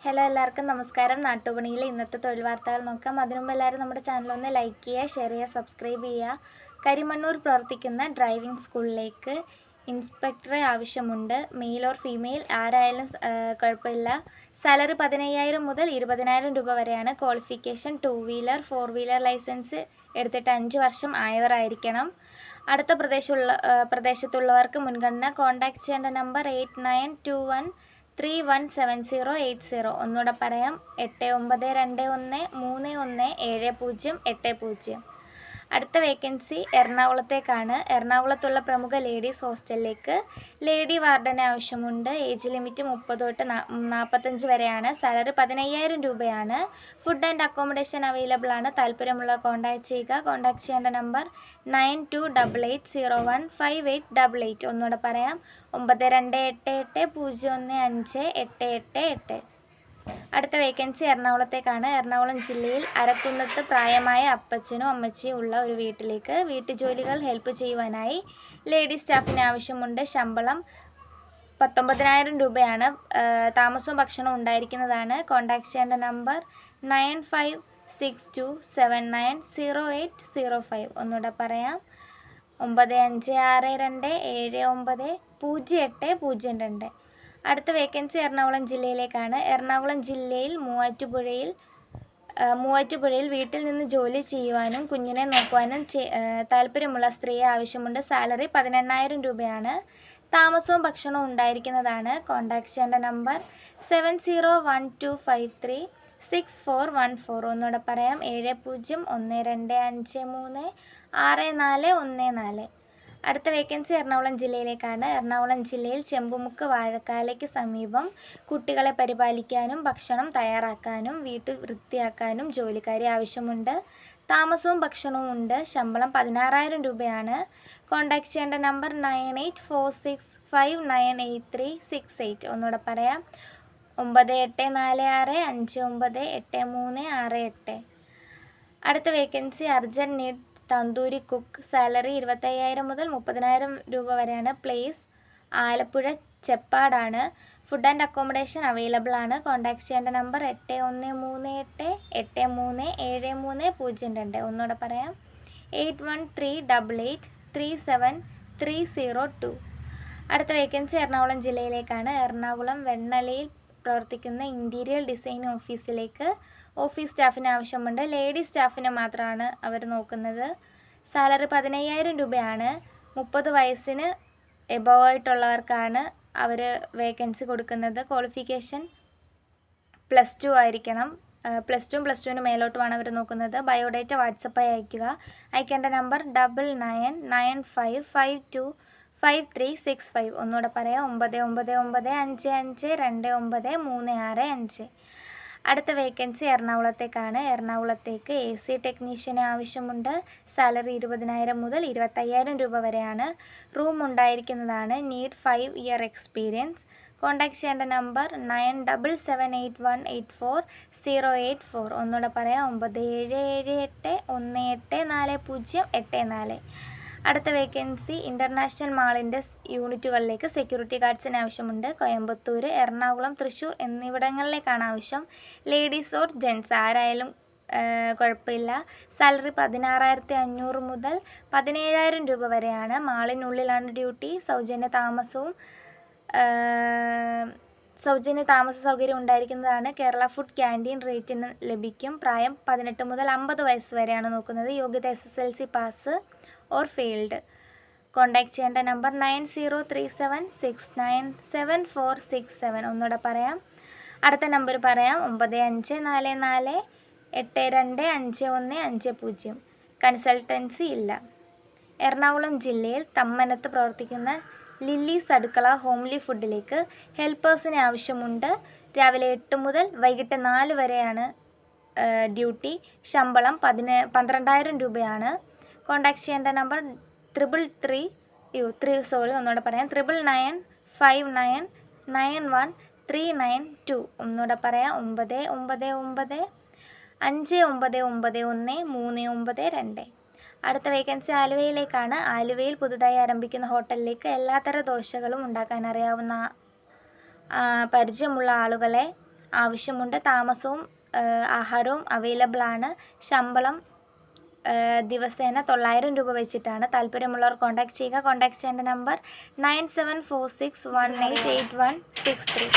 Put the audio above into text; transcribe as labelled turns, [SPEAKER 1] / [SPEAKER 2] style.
[SPEAKER 1] Hello എല്ലാവർക്കും നമസ്കാരം. നാട്ടുപണിയിലെ ഇന്നത്തെ തൊഴിൽ വാർത്തകൾ നോക്കാം. അതിനുമുമ്പ് എല്ലാവരും നമ്മുടെ ചാനലൊന്ന് ലൈക്ക് ചെയ്യുക, ഷെയർ ചെയ്യുക, സബ്സ്ക്രൈബ് ചെയ്യുക. കരിമണ്ണൂർ പ്രവർത്തിക്കുന്ന ഡ്രൈവിംഗ് സ്കൂളിലേക്ക് ഇൻസ്പെക്ടറെ ആവശ്യമുണ്ട്. മെയിൽ ഓർ ഫീമെയിൽ ആരായാലും കുഴപ്പമില്ല. സാലറി 15,000 മുതൽ 20,000 രൂപ വരെയാണ്. ക്വാളിഫിക്കേഷൻ 2 വീലർ 4 വീലർ ലൈസൻസ് എടുത്തിട്ട് 5 വർഷം ആയവരായിരിക്കണം. അടുത്ത പ്രദേശത്തുള്ളവർക്ക് മുൻഗണന. കോൺടാക്ട് ചെയ്യേണ്ട നമ്പർ 8921317080. ഒന്നുകൂടെ പറയാം, 8921317080. അടുത്ത വേക്കൻസി എറണാകുളത്തേക്കാണ്. എറണാകുളത്തുള്ള പ്രമുഖ ലേഡീസ് ഹോസ്റ്റലിലേക്ക് ലേഡി വാർഡനെ ആവശ്യമുണ്ട്. ഏജ് ലിമിറ്റ് 30 തൊട്ട് 45 വരെയാണ്. സാലറി 15,000 രൂപയാണ്. ഫുഡ് ആൻഡ് അക്കോമഡേഷൻ അവൈലബിൾ ആണ്. താല്പര്യമുള്ള കോൺടാക്ട് ചെയ്യുക. കോൺടാക്ട് ചെയ്യേണ്ട നമ്പർ 9288015888. ഒന്നുകൂടെ പറയാം, 9288015888. അടുത്ത വേക്കൻസി എറണാകുളത്തേക്കാണ്. എറണാകുളം ജില്ലയിൽ അരക്കുന്നത്ത് പ്രായമായ അപ്പച്ചനും അമ്മച്ചിയും ഉള്ള ഒരു വീട്ടിലേക്ക് വീട്ടുജോലികൾ ഹെൽപ്പ് ചെയ്യുവാനായി ലേഡി സ്റ്റാഫിന് ആവശ്യമുണ്ട്. ശമ്പളം 19,000 രൂപയാണ്. താമസവും ഭക്ഷണവും ഉണ്ടായിരിക്കുന്നതാണ്. കോൺടാക്ട് ചെയ്യേണ്ട നമ്പർ 9562790805. ഒന്നുകൂടെ പറയാം, 9562790802. അടുത്ത വേക്കൻസി എറണാകുളം ജില്ലയിലേക്കാണ്. എറണാകുളം ജില്ലയിൽ മൂവാറ്റുപുഴയിൽ വീട്ടിൽ നിന്ന് ജോലി ചെയ്യുവാനും കുഞ്ഞിനെ നോക്കുവാനും താല്പര്യമുള്ള സ്ത്രീയെ ആവശ്യമുണ്ട്. സാലറി 18,000 രൂപയാണ്. താമസവും ഭക്ഷണവും ഉണ്ടായിരിക്കുന്നതാണ്. കോൺടാക്ട് ചെയ്യേണ്ട നമ്പർ 7012536414. ഒന്നുകൂടെ പറയാം, 7012536414. അടുത്ത വേക്കൻസി എറണാകുളം ജില്ലയിലേക്കാണ്. എറണാകുളം ജില്ലയിൽ ചെമ്പുമുക്ക് വാഴക്കാലയ്ക്ക് സമീപം കുട്ടികളെ പരിപാലിക്കാനും ഭക്ഷണം തയ്യാറാക്കാനും വീട്ടു വൃത്തിയാക്കാനും ജോലിക്കാരെ ആവശ്യമുണ്ട്. താമസവും ഭക്ഷണവും ഉണ്ട്. ശമ്പളം 16,000 രൂപയാണ്. കോൺടാക്ട് ചെയ്യേണ്ട നമ്പർ 9846598368. ഒന്നുകൂടെ പറയാം, 9846598368. അടുത്ത vacancy urgent need tandoori cook. Salary 25,000 മുതൽ 30,000 രൂപ വരെയാണ്. പ്ലേസ് ആലപ്പുഴ ചെപ്പാടാണ്. ഫുഡ് ആൻഡ് അക്കോമഡേഷൻ അവൈലബിൾ ആണ്. കോൺടാക്ട് ചെയ്യേണ്ട നമ്പർ 8138837302. ഒന്നുകൂടെ പറയാം, 8138837302. അടുത്ത വേക്കൻസി എറണാകുളം ജില്ലയിലേക്കാണ്. എറണാകുളം വെണ്ണലയിൽ പ്രവർത്തിക്കുന്ന ഇൻറ്റീരിയർ ഡിസൈൻ ഓഫീസിലേക്ക് ഓഫീസ് സ്റ്റാഫിന് ആവശ്യമുണ്ട്. ലേഡി സ്റ്റാഫിനെ മാത്രമാണ് അവർ നോക്കുന്നത്. സാലറി 15,000 രൂപയാണ്. 30 വയസ്സിന് എബോവ് ആയിട്ടുള്ളവർക്കാണ് അവർ വേക്കൻസി കൊടുക്കുന്നത്. ക്വാളിഫിക്കേഷൻ +2 ആയിരിക്കണം. +2 മേലോട്ടുമാണ് അവർ നോക്കുന്നത്. ബയോഡേറ്റ വാട്സപ്പായി അയയ്ക്കുക. അയക്കേണ്ട നമ്പർ 9995525365. ഒന്നുകൂടെ പറയാം, 9995529365. അടുത്ത വേക്കൻസി എറണാകുളത്തേക്കാണ്. എറണാകുളത്തേക്ക് AC ടെക്നീഷ്യന് ആവശ്യമുണ്ട്. സാലറി 20,000 മുതൽ 25,000 രൂപ വരെയാണ്. റൂം ഉണ്ടായിരിക്കുന്നതാണ്. Need 5 year experience. കോൺടാക്ട് ചെയ്യേണ്ട നമ്പർ 9778184084. ഒന്നുകൂടെ പറയാം, 9778184084. അടുത്ത വേക്കൻസി ഇൻ്റർനാഷണൽ മാളിൻ്റെ യൂണിറ്റുകളിലേക്ക് സെക്യൂരിറ്റി ഗാർഡ്സിന് ആവശ്യമുണ്ട്. കോയമ്പത്തൂർ, എറണാകുളം, തൃശ്ശൂർ എന്നിവിടങ്ങളിലേക്കാണ് ആവശ്യം. ലേഡീസ് ഓർ ജെൻസ് ആരായാലും കുഴപ്പമില്ല. സാലറി 16,500 മുതൽ 17,000 രൂപ വരെയാണ്. മാളിനുള്ളിലാണ് ഡ്യൂട്ടി. സൗജന്യ താമസ സൗകര്യം ഉണ്ടായിരിക്കുന്നതാണ്. കേരള ഫുഡ് ക്യാൻറ്റീൻ റേറ്റിന് ലഭിക്കും. പ്രായം 18 മുതൽ 50 വയസ്സ് വരെയാണ് നോക്കുന്നത്. യോഗ്യത SSLC pass or failed. Contact ചെയ്യേണ്ട നമ്പർ 9037697467. ഒന്നുകൂടെ പറയാം, അടുത്ത നമ്പർ പറയാം, 9544825150. കൺസൾട്ടൻസി ഇല്ല. എറണാകുളം ജില്ലയിൽ തമ്മനത്ത് പ്രവർത്തിക്കുന്ന ലില്ലീസ് അടുക്കള ഹോംലി ഫുഡിലേക്ക് ഹെൽപ്പേഴ്സിന് ആവശ്യമുണ്ട്. രാവിലെ 8 മുതൽ വൈകിട്ട് 4 വരെയാണ് ഡ്യൂട്ടി. ശമ്പളം 12,000 രൂപയാണ്. കോൺടാക്ട് ചെയ്യേണ്ട നമ്പർ 999599913992. ഒന്നുകൂടെ പറയാം, 9995991392. അടുത്ത വേക്കൻസി ആലുവയിലേക്കാണ്. ആലുവയിൽ പുതുതായി ആരംഭിക്കുന്ന ഹോട്ടലിലേക്ക് എല്ലാത്തര ദോശകളും ഉണ്ടാക്കാൻ അറിയാവുന്ന പരിചയമുള്ള ആളുകളെ ആവശ്യമുണ്ട്. താമസവും ആഹാരവും അവൈലബിൾ ആണ്. ശമ്പളം ദിവസേന 900 രൂപ വെച്ചിട്ടാണ്. താല്പര്യമുള്ളവർ കോൺടാക്ട് ചെയ്യുക. കോൺടാക്ട് ചെയ്യേണ്ട നമ്പർ 9746188163.